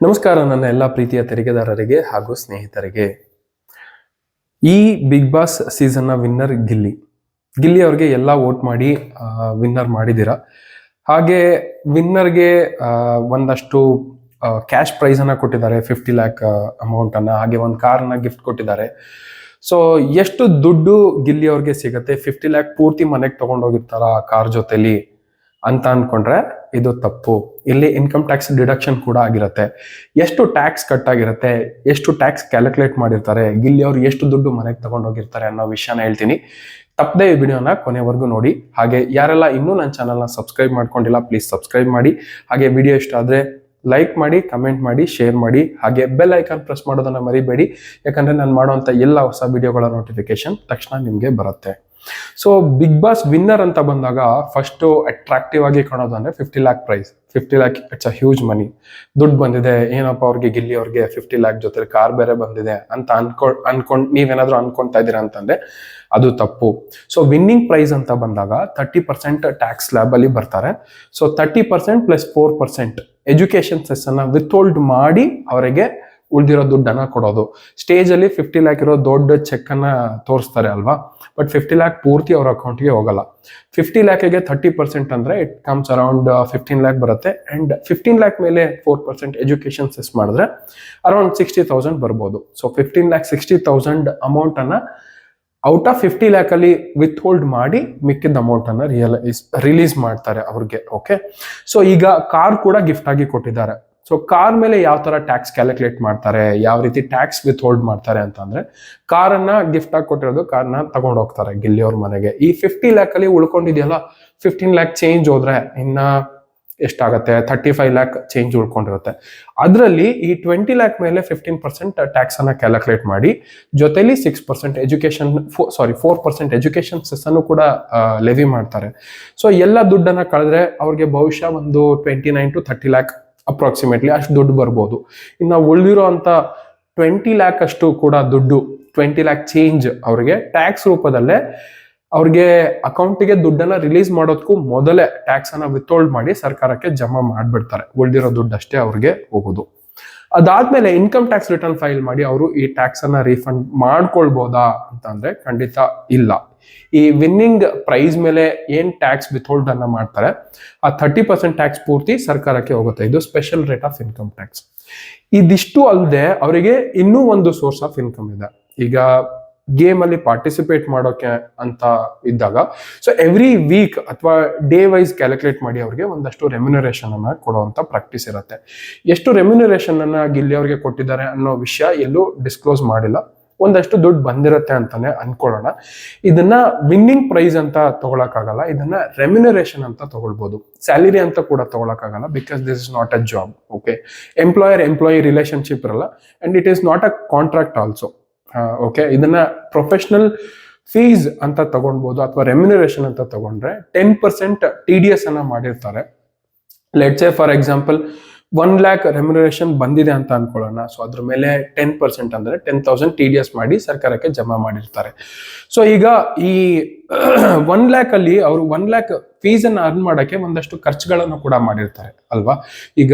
ನಮಸ್ಕಾರ ನನ್ನ ಎಲ್ಲ ಪ್ರೀತಿಯ ತೆರಿಗೆದಾರರಿಗೆ ಹಾಗೂ ಸ್ನೇಹಿತರಿಗೆ. ಈ ಬಿಗ್ ಬಾಸ್ ಸೀಸನ್ನ ವಿನ್ನರ್ ಗಿಲ್ಲಿ ಅವ್ರಿಗೆ ಎಲ್ಲ ವೋಟ್ ಮಾಡಿ ವಿನ್ನರ್ ಮಾಡಿದ್ದೀರಾ. ಹಾಗೆ ವಿನ್ನರ್ಗೆ ಒಂದಷ್ಟು ಕ್ಯಾಶ್ ಪ್ರೈಸ್ ಅನ್ನ ಕೊಟ್ಟಿದ್ದಾರೆ, 50 ಲ್ಯಾಕ್ ಅಮೌಂಟ್ ಅನ್ನ, ಹಾಗೆ ಒಂದು ಕಾರ್ನ ಗಿಫ್ಟ್ ಕೊಟ್ಟಿದ್ದಾರೆ. ಸೊ ಎಷ್ಟು ದುಡ್ಡು ಗಿಲ್ಲಿ ಅವ್ರಿಗೆ ಸಿಗತ್ತೆ? 50 ಲ್ಯಾಕ್ ಪೂರ್ತಿ ಮನೆಗೆ ತಗೊಂಡೋಗಿರ್ತಾರ ಆ ಕಾರ್ ಜೊತೆಲಿ ಅಂತ ಅನ್ಕೊಂಡ್ರೆ ಇದು ತಪ್ಪು. ಇಲ್ಲಿ ಇನ್ಕಮ್ ಟ್ಯಾಕ್ಸ್ ಡಿಡಕ್ಷನ್ ಕೂಡ ಆಗಿರುತ್ತೆ. ಎಷ್ಟು ಟ್ಯಾಕ್ಸ್ ಕಟ್ ಆಗಿರುತ್ತೆ, ಎಷ್ಟು ಟ್ಯಾಕ್ಸ್ ಕ್ಯಾಲ್ಕುಲೇಟ್ ಮಾಡಿರ್ತಾರೆ, ಗಿಲ್ಲಿ ಅವ್ರು ಎಷ್ಟು ದುಡ್ಡು ಮನೆಗೆ ತಗೊಂಡೋಗಿರ್ತಾರೆ ಅನ್ನೋ ವಿಷಯನ ಹೇಳ್ತೀನಿ. ತಪ್ಪದೆ ಈ ವಿಡಿಯೋನ ಕೊನೆವರೆಗೂ ನೋಡಿ. ಹಾಗೆ ಯಾರೆಲ್ಲ ಇನ್ನೂ ನನ್ನ ಚಾನಲ್ನ ಸಬ್ಸ್ಕ್ರೈಬ್ ಮಾಡ್ಕೊಂಡಿಲ್ಲ, ಪ್ಲೀಸ್ ಸಬ್ಸ್ಕ್ರೈಬ್ ಮಾಡಿ. ಹಾಗೆ ವಿಡಿಯೋ ಇಷ್ಟ ಆದರೆ ಲೈಕ್ ಮಾಡಿ, ಕಮೆಂಟ್ ಮಾಡಿ, ಶೇರ್ ಮಾಡಿ. ಹಾಗೆ ಬೆಲ್ ಐಕಾನ್ ಪ್ರೆಸ್ ಮಾಡೋದನ್ನ ಮರಿಬೇಡಿ, ಯಾಕಂದ್ರೆ ನಾನು ಮಾಡುವಂಥ ಎಲ್ಲ ಹೊಸ ವಿಡಿಯೋಗಳ ನೋಟಿಫಿಕೇಶನ್ ತಕ್ಷಣ ನಿಮಗೆ ಬರುತ್ತೆ. ಸೊ ಬಿಗ್ ಬಾಸ್ ವಿನ್ನರ್ ಅಂತ ಬಂದಾಗ ಫಸ್ಟ್ ಅಟ್ರಾಕ್ಟಿವ್ ಆಗಿ ಕಾಣೋದಂದ್ರೆ 50 lakh price. 50 lakh it's a huge money. ದುಡ್ಡು ಬಂದಿದೆ, ಏನಪ್ಪ ಅವ್ರಿಗೆ ಗಿಲ್ಲಿ ಅವ್ರಿಗೆ 50 ಲ್ಯಾಕ್ ಜೊತೆ ಕಾರ್ ಬೇರೆ ಬಂದಿದೆ ಅಂತ ಅನ್ಕೊಂಡ್ ನೀವೇನಾದ್ರೂ ಅನ್ಕೊಂತಾ ಇದ್ದೀರಾ ಅಂತಂದ್ರೆ ಅದು ತಪ್ಪು. ಸೊ ವಿನ್ನಿಂಗ್ ಪ್ರೈಸ್ ಅಂತ ಬಂದಾಗ 30% ಟ್ಯಾಕ್ಸ್ ಸ್ಲ್ಯಾಬ್ ಅಲ್ಲಿ ಬರ್ತಾರೆ. ಸೊ 30% ಪ್ಲಸ್ 4% ಎಜುಕೇಶನ್ ಸೆಸ್ ಅನ್ನ ವಿತ್ಹೋಲ್ಡ್ ಮಾಡಿ ಅವರಿಗೆ ಉಳಿದಿರೋ ದುಡ್ಡನ್ನ ಕೊಡೋದು. ಸ್ಟೇಜ್ ಅಲ್ಲಿ 50 ಲ್ಯಾಕ್ ಇರೋ ದೊಡ್ಡ ಚೆಕ್ ಅನ್ನ ತೋರಿಸ್ತಾರೆ ಅಲ್ವಾ, ಬಟ್ 50 ಲ್ಯಾಕ್ ಪೂರ್ತಿ ಅವ್ರ ಅಕೌಂಟ್ಗೆ ಹೋಗಲ್ಲ. 50 ಲ್ಯಾಕ್ಗೆ 30% ಅಂದ್ರೆ ಇಟ್ ಕಮ್ಸ್ ಅರೌಂಡ್ 15 ಲ್ಯಾಕ್ ಬರುತ್ತೆ. ಅಂಡ್ 15 ಲ್ಯಾಕ್ ಮೇಲೆ 4% ಎಜುಕೇಶನ್ ಸೆಸ್ ಮಾಡಿದ್ರೆ ಅರೌಂಡ್ 60,000 ಬರ್ಬೋದು. ಸೊ 15 ಲ್ಯಾಕ್ 60,000 ಅಮೌಂಟ್ ಅನ್ನ ಔಟ್ ಆಫ್ 50 ಲ್ಯಾಕ್ ಅಲ್ಲಿ ವಿತ್ ಹೋಲ್ಡ್ ಮಾಡಿ ಮಿಕ್ಕಿದ ಅಮೌಂಟ್ ಅನ್ನ ರಿಲೀಸ್ ಮಾಡ್ತಾರೆ ಅವ್ರಿಗೆ. ಓಕೆ, ಸೊ ಈಗ ಕಾರ್ ಕೂಡ ಗಿಫ್ಟ್ ಆಗಿ ಕೊಟ್ಟಿದ್ದಾರೆ. ಸೊ ಕಾರ್ ಮೇಲೆ ಯಾವ ತರ ಟ್ಯಾಕ್ಸ್ ಕ್ಯಾಲ್ಕುಲೇಟ್ ಮಾಡ್ತಾರೆ, ಯಾವ ರೀತಿ ಟ್ಯಾಕ್ಸ್ ವಿತ್ ಹೋಲ್ಡ್ ಮಾಡ್ತಾರೆ ಅಂತಂದ್ರೆ, ಕಾರನ್ನ ಗಿಫ್ಟ್ ಆಗಿ ಕೊಟ್ಟಿರೋದು ಕಾರ್ನ ತಗೊಂಡು ಹೋಗ್ತಾರೆ ಗಿಲ್ಲಿ ಅವ್ರ ಮನೆಗೆ. ಈ 50 ಲ್ಯಾಕ್ ಅಲ್ಲಿ ಉಳ್ಕೊಂಡಿದೆಯಲ್ಲ, 15 ಲ್ಯಾಕ್ ಚೇಂಜ್ ಹೋದ್ರೆ ಇನ್ನ ಎಷ್ಟಾಗತ್ತೆ? 35 ಲ್ಯಾಕ್ ಚೇಂಜ್ ಉಳ್ಕೊಂಡಿರುತ್ತೆ. ಅದರಲ್ಲಿ ಈ 20 ಲ್ಯಾಕ್ ಮೇಲೆ 15% ಟ್ಯಾಕ್ಸ್ ಅನ್ನ ಕ್ಯಾಲ್ಕುಲೇಟ್ ಮಾಡಿ, ಜೊತೆಲಿ 6% ಎಜುಕೇಶನ್ 4% ಎಜುಕೇಶನ್ ಸೆಸ್ ಅನ್ನು ಕೂಡ ಲೆವಿ ಮಾಡ್ತಾರೆ. ಸೊ ಎಲ್ಲ ದುಡ್ಡನ್ನ ಕಳೆದ್ರೆ ಅವ್ರಿಗೆ ಬಹುಶಃ ಒಂದು 29 to 30 ಲ್ಯಾಕ್ ಅಪ್ರಾಕ್ಸಿಮೇಟ್ಲಿ ಅಷ್ಟು ದುಡ್ಡು ಬರ್ಬೋದು. ಇನ್ನು ಉಳಿದಿರೋ ಅಂತ 20 ಲ್ಯಾಕ್ ಅಷ್ಟು ಕೂಡ ದುಡ್ಡು, 20 ಲ್ಯಾಕ್ ಚೇಂಜ್ ಅವ್ರಿಗೆ ಟ್ಯಾಕ್ಸ್ ರೂಪದಲ್ಲೇ ಅವ್ರಿಗೆ ಅಕೌಂಟಿಗೆ ದುಡ್ಡನ್ನ ರಿಲೀಸ್ ಮಾಡೋದಕ್ಕೂ ಮೊದಲೇ ಟ್ಯಾಕ್ಸ್ ಅನ್ನ ವಿತ್ಹೋಲ್ಡ್ ಮಾಡಿ ಸರ್ಕಾರಕ್ಕೆ ಜಮಾ ಮಾಡ್ಬಿಡ್ತಾರೆ. ಉಳಿದಿರೋ ದುಡ್ಡು ಅಷ್ಟೇ ಅವ್ರಿಗೆ ಹೋಗೋದು. ಅದಾದ್ಮೇಲೆ ಇನ್ಕಮ್ ಟ್ಯಾಕ್ಸ್ ರಿಟರ್ನ್ ಫೈಲ್ ಮಾಡಿ ಅವರು ಈ ಟ್ಯಾಕ್ಸ್ ಅನ್ನ ರೀಫಂಡ್ ಮಾಡ್ಕೊಳ್ಬೋದಾ ಅಂತಂದ್ರೆ ಖಂಡಿತ ಇಲ್ಲ. ಈ ವಿನ್ನಿಂಗ್ ಪ್ರೈಸ್ ಮೇಲೆ ಏನ್ ಟ್ಯಾಕ್ಸ್ ವಿತ್ಹೋಲ್ಡ್ ಅನ್ನ ಮಾಡ್ತಾರೆ, ಆ 30% ಟ್ಯಾಕ್ಸ್ ಪೂರ್ತಿ ಸರ್ಕಾರಕ್ಕೆ ಹೋಗುತ್ತೆ. ಇದು special rate of income tax. ಇದಿಷ್ಟು ಅಲ್ಲದೆ ಅವರಿಗೆ ಇನ್ನೂ ಒಂದು ಸೋರ್ಸ್ ಆಫ್ ಇನ್ಕಮ್ ಇದೆ. ಈಗ ಗೇಮ್ ಅಲ್ಲಿ ಪಾರ್ಟಿಸಿಪೇಟ್ ಮಾಡೋಕೆ ಅಂತ ಇದ್ದಾಗ, ಸೊ ಎವ್ರಿ ವೀಕ್ ಅಥವಾ ಡೇ ವೈಸ್ ಕ್ಯಾಲ್ಕುಲೇಟ್ ಮಾಡಿ ಅವ್ರಿಗೆ ಒಂದಷ್ಟು ರೆಮ್ಯುನರೇಷನ್ ಅನ್ನ ಕೊಡುವಂತ ಪ್ರಾಕ್ಟೀಸ್ ಇರುತ್ತೆ. ಎಷ್ಟು ರೆಮ್ಯುನರೇಷನ್ ಅನ್ನ ಗಿಲ್ಲಿ ಅವ್ರಿಗೆ ಕೊಟ್ಟಿದ್ದಾರೆ ಅನ್ನೋ ವಿಷಯ ಎಲ್ಲೂ ಡಿಸ್ಕ್ಲೋಸ್ ಮಾಡಿಲ್ಲ. ಒಂದಷ್ಟು ದುಡ್ಡು ಬಂದಿರುತ್ತೆ ಅಂತಾನೆ ಅನ್ಕೊಳ್ಳೋಣ. ಇದನ್ನ ವಿನ್ನಿಂಗ್ ಪ್ರೈಸ್ ಅಂತ ತಗೊಳಕ್ಕಾಗಲ್ಲ, ಇದನ್ನ ರೆಮ್ಯುನರೇಷನ್ ಅಂತ ತಗೊಳ್ಬಹುದು. ಸ್ಯಾಲರಿ ಅಂತ ಕೂಡ ತಗೊಳಕ್ಕಾಗಲ್ಲ, because this is not a job. Okay, employer relationship ಇರಲ್ಲ, and it is not a contract also. Okay, ಇದನ್ನ ಪ್ರೊಫೆಷನಲ್ ಫೀಸ್ ಅಂತ ತಗೊಳ್ಬಹುದು ಅಥವಾ ರೆಮ್ಯುನರೇಷನ್ ಅಂತ ತಗೊಂಡ್ರೆ 10% TDS ಅನ್ನ ಮಾಡಿರ್ತಾರೆ. Let's say for example 1 lac remuneration ಬಂದಿದೆ ಅಂತ ಅನ್ಕೊಳ್ಳೋಣ. ಸೊ ಅದ್ರ ಮೇಲೆ 10% ಅಂದ್ರೆ 10,000 TDS ಮಾಡಿ ಸರ್ಕಾರಕ್ಕೆ ಜಮಾ ಮಾಡಿರ್ತಾರೆ. ಸೊ ಈಗ ಈ 1 ಲ್ಯಾಕ್ ಅಲ್ಲಿ ಅವರು 1 ಲ್ಯಾಕ್ ಫೀಸ್ ಅನ್ನ ಅರ್ನ್ ಮಾಡಕ್ಕೆ ಒಂದಷ್ಟು ಖರ್ಚುಗಳನ್ನು ಕೂಡ ಮಾಡಿರ್ತಾರೆ ಅಲ್ವಾ. ಈಗ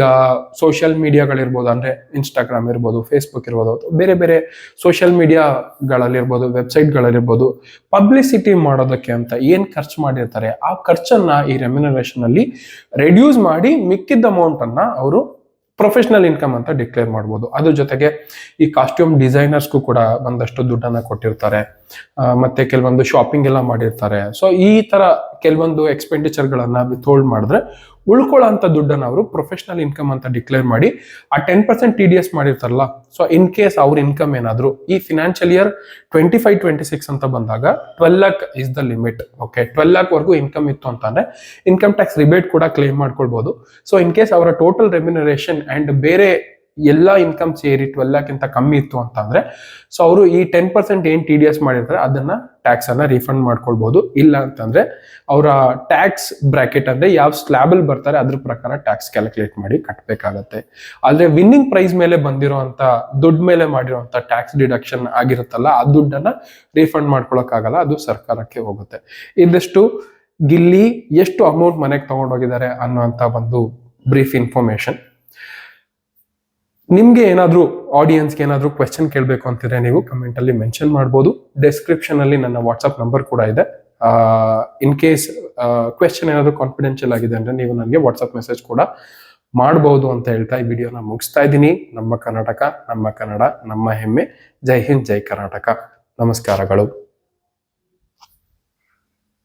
ಸೋಷಿಯಲ್ ಮೀಡಿಯಾಗಳಿರ್ಬೋದು, ಅಂದ್ರೆ ಇನ್ಸ್ಟಾಗ್ರಾಮ್ ಇರ್ಬೋದು, ಫೇಸ್ಬುಕ್ ಇರ್ಬೋದು, ಬೇರೆ ಬೇರೆ ಸೋಷಿಯಲ್ ಮೀಡಿಯಾಗಳಲ್ಲಿರ್ಬೋದು, ವೆಬ್ಸೈಟ್ಗಳಲ್ಲಿರ್ಬೋದು, ಪಬ್ಲಿಸಿಟಿ ಮಾಡೋದಕ್ಕೆ ಅಂತ ಏನ್ ಖರ್ಚು ಮಾಡಿರ್ತಾರೆ ಆ ಖರ್ಚನ್ನ ಈ ರೆಮ್ಯುನರೇಷನ್ ಅಲ್ಲಿ ರೆಡ್ಯೂಸ್ ಮಾಡಿ ಮಿಕ್ಕಿದ್ದ ಅಮೌಂಟ್ ಅನ್ನ ಅವರು ಪ್ರೊಫೆಷನಲ್ ಇನ್ಕಮ್ ಅಂತ ಡಿಕ್ಲೇರ್ ಮಾಡ್ಬೋದು. ಅದ್ರ ಜೊತೆಗೆ ಈ ಕಾಸ್ಟ್ಯೂಮ್ ಡಿಸೈನರ್ಸ್ಗೂ ಕೂಡ ಒಂದಷ್ಟು ದುಡ್ಡನ್ನ ಕೊಟ್ಟಿರ್ತಾರೆ, ಮತ್ತೆ ಕೆಲವೊಂದು ಶಾಪಿಂಗ್ ಎಲ್ಲ ಮಾಡಿರ್ತಾರೆ. ಸೊ ಈ ತರ ಕೆಲವೊಂದು ಎಕ್ಸ್ಪೆಂಡಿಚರ್ ಗಳನ್ನ ವಿತ್ಹೋಲ್ಡ್ ಮಾಡಿದ್ರೆ ಉಳ್ಕೊಳ್ಳೋ ಅಂತ ದುಡ್ಡನ್ನ ಅವರು ಪ್ರೊಫೆಷನಲ್ ಇನ್ಕಮ್ ಅಂತ ಡಿಕ್ಲೇರ್ ಮಾಡಿ ಆ 10% TDS ಮಾಡಿರ್ತಾರಲ್ಲ, ಸೊ ಇನ್ ಕೇಸ್ ಅವ್ರ ಇನ್ಕಮ್ ಏನಾದ್ರು ಈ ಫಿನಾನ್ಷಿಯಲ್ ಇಯರ್ 25-26 ಅಂತ ಬಂದಾಗ 12 lakh is the limit. Okay, 12 lakh ವರ್ಗೂ ಇನ್ಕಮ್ ಇತ್ತು ಅಂತಂದ್ರೆ ಇನ್ಕಮ್ ಟ್ಯಾಕ್ಸ್ ರಿಬೇಟ್ ಕೂಡ ಕ್ಲೇಮ್ ಮಾಡ್ಕೊಳ್ಬಹುದು. ಸೊ ಇನ್ ಕೇಸ್ ಅವರ ಟೋಟಲ್ ರೆಮ್ಯುನರೇಷನ್ ಅಂಡ್ ಬೇರೆ ಎಲ್ಲ ಇನ್ಕಮ್ ಸೇರಿ 12 ಲ್ಯಾಕ್ ಇಂತ ಕಮ್ಮಿ ಇತ್ತು ಅಂತಂದ್ರೆ, ಸೊ ಅವರು ಈ 10% ಏನ್ TDS ಮಾಡಿರ್ತಾರೆ ಅದನ್ನ ಟ್ಯಾಕ್ಸ್ ಅನ್ನ ರೀಫಂಡ್ ಮಾಡ್ಕೊಳ್ಬಹುದು. ಇಲ್ಲ ಅಂತಂದ್ರೆ ಅವರ ಟ್ಯಾಕ್ಸ್ ಬ್ರಾಕೆಟ್ ಅಂದ್ರೆ ಯಾವ ಸ್ಲ್ಯಾಬ್ ಅಲ್ಲಿ ಬರ್ತಾರೆ ಅದ್ರ ಪ್ರಕಾರ ಟ್ಯಾಕ್ಸ್ ಕ್ಯಾಲ್ಕುಲೇಟ್ ಮಾಡಿ ಕಟ್ಟಬೇಕಾಗತ್ತೆ. ಆದ್ರೆ ವಿನ್ನಿಂಗ್ ಪ್ರೈಸ್ ಮೇಲೆ ಬಂದಿರುವಂತ ದುಡ್ಡು ಮೇಲೆ ಮಾಡಿರುವಂತ ಟ್ಯಾಕ್ಸ್ ಡಿಡಕ್ಷನ್ ಆಗಿರುತ್ತಲ್ಲ, ಆ ದುಡ್ಡನ್ನ ರೀಫಂಡ್ ಮಾಡ್ಕೊಳಕ್ಕಾಗಲ್ಲ, ಅದು ಸರ್ಕಾರಕ್ಕೆ ಹೋಗುತ್ತೆ. ಇದಿಷ್ಟು ಗಿಲ್ಲಿ ಎಷ್ಟು ಅಮೌಂಟ್ ಮನೆಗೆ ತಗೊಂಡೋಗಿದ್ದಾರೆ ಅನ್ನುವಂತ ಒಂದು ಬ್ರೀಫ್ ಇನ್ಫಾರ್ಮೇಶನ್. ನಿಮ್ಗೆ ಏನಾದ್ರೂ ಆಡಿಯನ್ಸ್ಗೆ ಏನಾದ್ರೂ ಕ್ವೆಶನ್ ಕೇಳಬೇಕು ಅಂತಿದ್ರೆ ನೀವು ಕಮೆಂಟ್ ಅಲ್ಲಿ ಮೆನ್ಷನ್ ಮಾಡ್ಬೋದು. ಡಿಸ್ಕ್ರಿಪ್ಷನ್ ಅಲ್ಲಿ ನನ್ನ ವಾಟ್ಸ್ಆಪ್ ನಂಬರ್ ಕೂಡ ಇದೆ. ಇನ್ ಕೇಸ್ ಕ್ವೆಶನ್ ಏನಾದ್ರು ಕಾನ್ಫಿಡೆನ್ಷಿಯಲ್ ಆಗಿದೆ ಅಂದ್ರೆ ನೀವು ನನಗೆ ವಾಟ್ಸ್ಆಪ್ ಮೆಸೇಜ್ ಕೂಡ ಮಾಡಬಹುದು ಅಂತ ಹೇಳ್ತಾ ಈ ವಿಡಿಯೋನ ಮುಗಿಸ್ತಾ ಇದ್ದೀನಿ. ನಮ್ಮ ಕರ್ನಾಟಕ, ನಮ್ಮ ಕನ್ನಡ, ನಮ್ಮ ಹೆಮ್ಮೆ. ಜೈ ಹಿಂದ್, ಜೈ ಕರ್ನಾಟಕ. ನಮಸ್ಕಾರಗಳು.